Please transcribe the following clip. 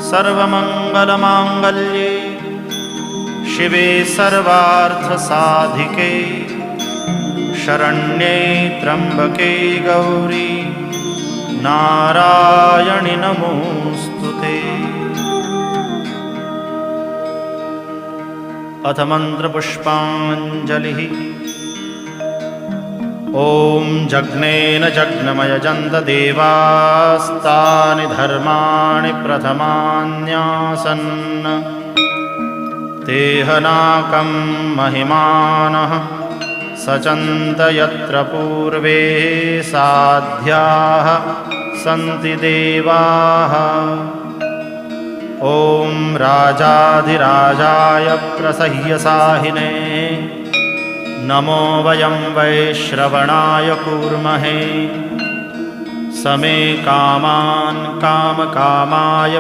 सर्वमङ्गलमाङ्गल्ये शिवे सर्वार्थसाधिके शरण्ये त्र्यम्बके गौरी नारायणि नमोऽस्तुते। अथ मन्त्रपुष्पाञ्जलिः। ॐ जग्नेन जग्नमयजन्त देवास्तानि धर्माणि प्रथमान्यासन् तेहनाकं महिमानः सचन्त यत्र पूर्वे साध्याः सन्ति देवाः। ॐ राजाधिराजाय प्रसह्यसाहिने नमो वयं वैश्रवणाय कूर्महे। समे कामान् कामकामाय